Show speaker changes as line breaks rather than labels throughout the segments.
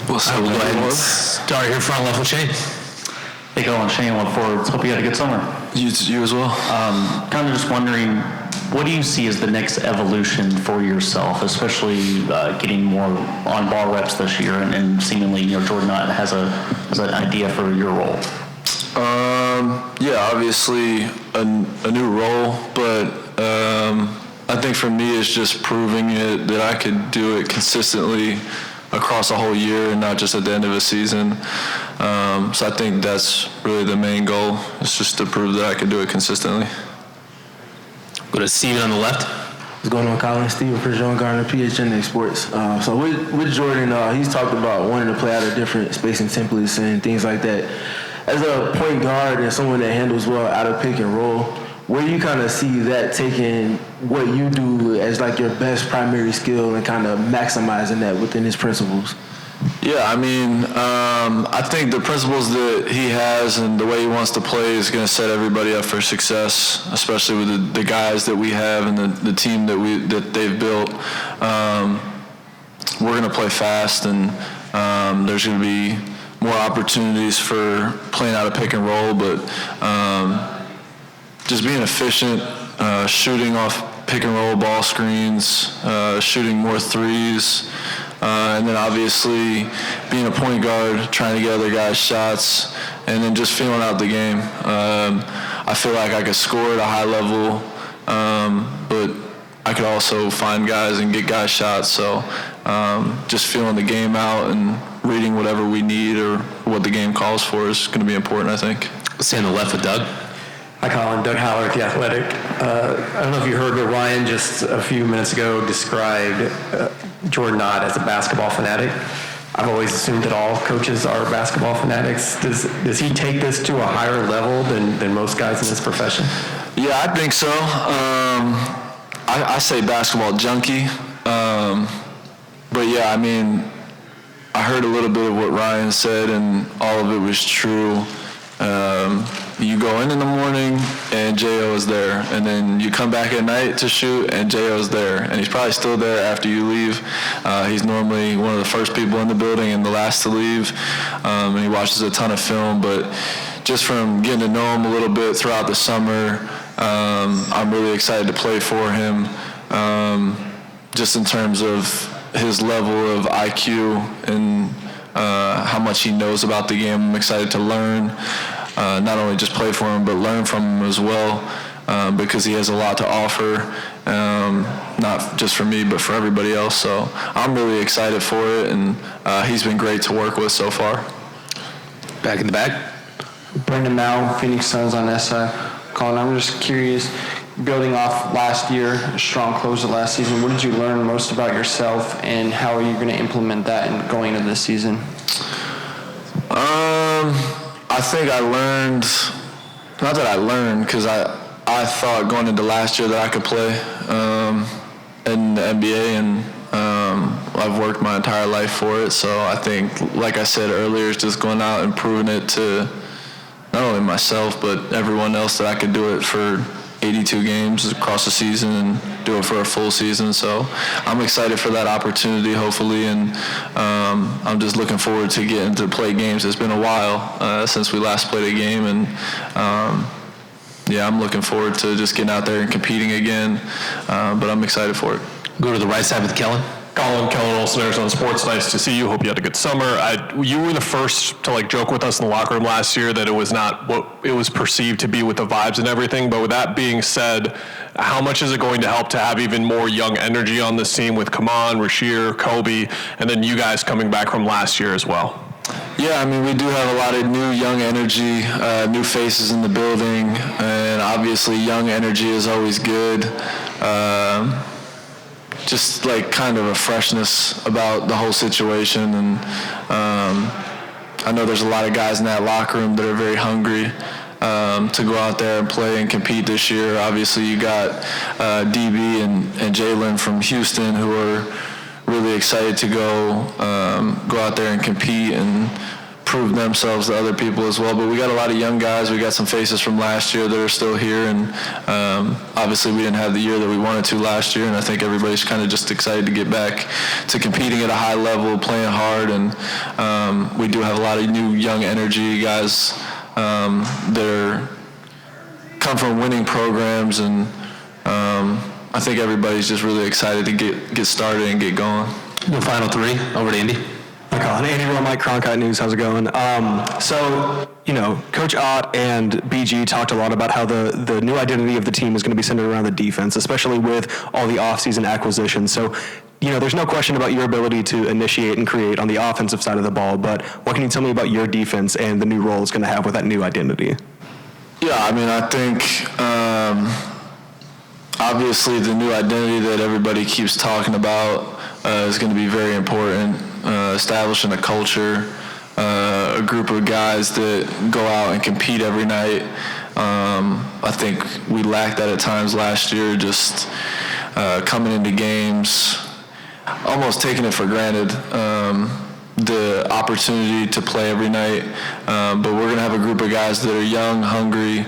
Well, so we'll go ahead and start here front left with Shane.
Hey, Collin, Shane, look forward. Hope you had a good summer.
You as well.
Kind of just wondering, what do you see as the next evolution for yourself, especially getting more on-ball reps this year, and seemingly, Jordan Knott has an idea for your role?
Yeah, obviously a new role, but I think for me it's just proving it that I could do it consistently across a whole year and not just at the end of a season. So I think that's really the main goal, is just to prove that I could do it consistently.
Go to Steven on the left.
What's going on, Collin? Steven for John Garner, PHNX Sports. So with Jordan, he's talked about wanting to play out of different spacing templates and things like that. As a point guard and someone that handles well out of pick and roll, where do you kind of see that taking what you do as like your best primary skill and kind of maximizing that within his principles?
Yeah, I mean, I think the principles that he has and the way he wants to play is going to set everybody up for success, especially with the guys that we have and the team that they've built. We're going to play fast, and there's going to be more opportunities for playing out of pick and roll, but just being efficient, shooting off pick and roll ball screens, shooting more threes, and then obviously being a point guard, trying to get other guys' shots, and then just feeling out the game. I feel like I could score at a high level, but I could also find guys and get guys shots. So just feeling the game out and reading whatever we need or what the game calls for is going to be important, I think.
Stay on the left with Doug.
Hi, Collin. Doug Howler at The Athletic. I don't know if you heard, but Ryan just a few minutes ago described Jordan Knott as a basketball fanatic. I've always assumed that all coaches are basketball fanatics. Does he take this to a higher level than most guys in this profession?
Yeah, I think so. I say basketball junkie. But yeah, I mean, I heard a little bit of what Ryan said, and all of it was true. You go in the morning, and J.O. is there, and then you come back at night to shoot, and J.O. is there, and he's probably still there after you leave. He's normally one of the first people in the building and the last to leave, and he watches a ton of film, but just from getting to know him a little bit throughout the summer, I'm really excited to play for him, just in terms of his level of IQ and how much he knows about the game. I'm excited to learn, not only just play for him, but learn from him as well, because he has a lot to offer, not just for me, but for everybody else. So I'm really excited for it, and he's been great to work with so far.
Back in the back.
Brendan Mao, Phoenix Suns on SI. Collin, I'm just curious, building off last year, a strong close of last season, what did you learn most about yourself, and how are you going to implement that in going into this season?
I think I learned, not that I learned, because I thought going into last year that I could play in the NBA, and I've worked my entire life for it. So I think, like I said earlier, it's just going out and proving it to not only myself, but everyone else that I could do it for 82 games across the season and do it for a full season. So I'm excited for that opportunity, hopefully, and I'm just looking forward to getting to play games. It's been a while since we last played a game, and yeah, I'm looking forward to just getting out there and competing again, but I'm excited for it.
Go to the right side with Kellen.
Collin Olsen, Arizona Sports. Nice to see you. Hope you had a good summer. You were the first to joke with us in the locker room last year that it was not what it was perceived to be with the vibes and everything. But with that being said, how much is it going to help to have even more young energy on this team with Kaman, Rashir, Kobe, and then you guys coming back from last year as well?
Yeah, I mean, we do have a lot of new young energy, new faces in the building, and obviously young energy is always good. Just kind of a freshness about the whole situation, and I know there's a lot of guys in that locker room that are very hungry to go out there and play and compete this year. Obviously, you got DB and Jalen from Houston who are really excited to go out there and compete and prove themselves to other people as well. But we got a lot of young guys. We got some faces from last year that are still here, and obviously we didn't have the year that we wanted to last year, and I think everybody's kind of just excited to get back to competing at a high level, playing hard, and we do have a lot of new young energy guys that come from winning programs, and I think everybody's just really excited to get started and get going.
Your final three, over to Andy.
Hi, Collin. Andy Rowe, Mike Cronkite News. How's it going? So, Coach Ott and BG talked a lot about how the new identity of the team is going to be centered around the defense, especially with all the offseason acquisitions. So, there's no question about your ability to initiate and create on the offensive side of the ball, but what can you tell me about your defense and the new role it's going to have with that new identity?
Yeah, I think obviously the new identity that everybody keeps talking about is going to be very important. Establishing a culture, a group of guys that go out and compete every night. I think we lacked that at times last year, just coming into games, almost taking it for granted, the opportunity to play every night. But we're going to have a group of guys that are young, hungry,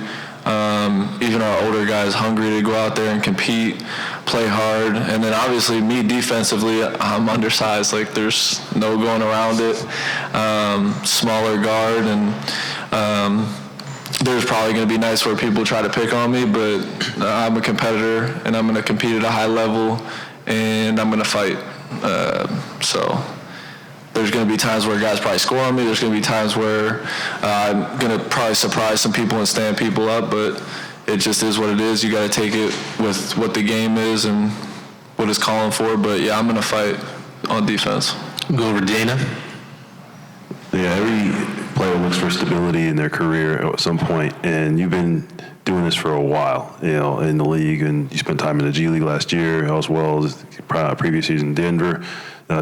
even our older guys hungry to go out there and compete, play hard. And then obviously me defensively, I'm undersized, like there's no going around it. Smaller guard, and there's probably going to be nights where people try to pick on me, but I'm a competitor and I'm going to compete at a high level and I'm going to fight. So there's going to be times where guys probably score on me. There's going to be times where I'm going to probably surprise some people and stand people up, but it just is what it is. You got to take it with what the game is and what it's calling for. But, yeah, I'm going to fight on defense.
Go over to Dana.
Yeah, every player looks for stability in their career at some point, and you've been doing this for a while, in the league, and you spent time in the G League last year as well as previous season in Denver.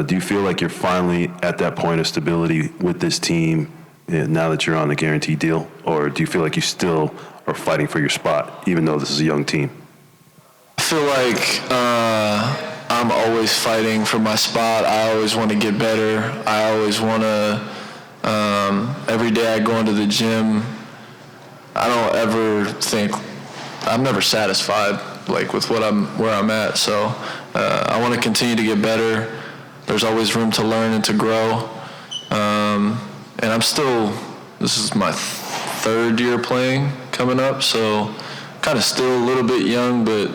Do you feel like you're finally at that point of stability with this team now that you're on a guaranteed deal, or do you feel like you still are fighting for your spot, even though this is a young team?
I feel like I'm always fighting for my spot. I always want to get better. I always want to, every day I go into the gym, I don't ever think, I'm never satisfied like with where I'm at. So I want to continue to get better. There's always room to learn and to grow. And I'm still, this is my third year playing coming up, so kind of still a little bit young, but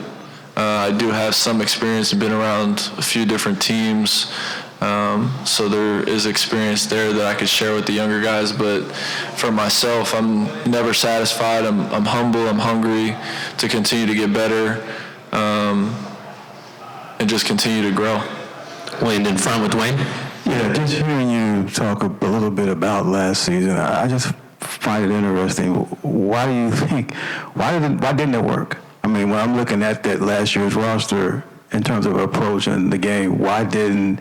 I do have some experience and been around a few different teams. So there is experience there that I could share with the younger guys, but for myself, I'm never satisfied. I'm humble, I'm hungry to continue to get better, and just continue to grow.
Wayne in front with Dwayne.
Yeah, just hearing you talk a little bit about last season, I just find it interesting. Why do you think, why didn't it work? I mean, when I'm looking at that last year's roster in terms of approaching the game, why didn't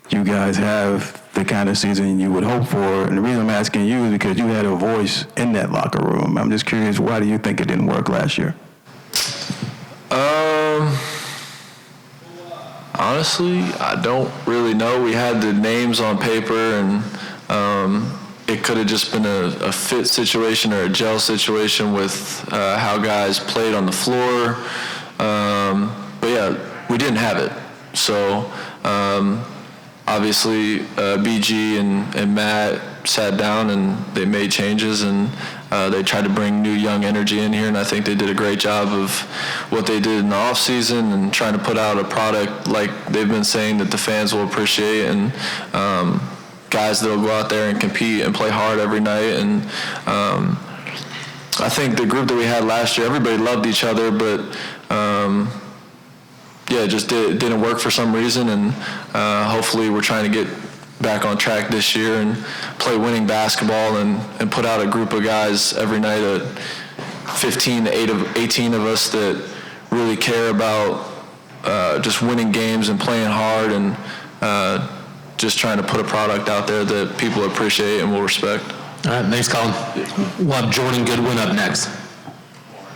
you guys have the kind of season you would hope for? And the reason I'm asking you is because you had a voice in that locker room. I'm just curious, why do you think it didn't work last year?
Honestly, I don't really know. We had the names on paper, and it could have just been a fit situation or a gel situation with how guys played on the floor. But yeah, we didn't have it. So obviously BG and Matt sat down and they made changes, and they tried to bring new young energy in here, and I think they did a great job of what they did in the off season and trying to put out a product like they've been saying that the fans will appreciate, and guys that'll go out there and compete and play hard every night. And I think the group that we had last year, everybody loved each other, but yeah, it just didn't work for some reason, and hopefully we're trying to get back on track this year and play winning basketball and put out a group of guys every night, 15 to 18 of us that really care about just winning games and playing hard, and just trying to put a product out there that people appreciate and will respect.
All right, thanks, Collin. We'll have Jordan Goodwin up next.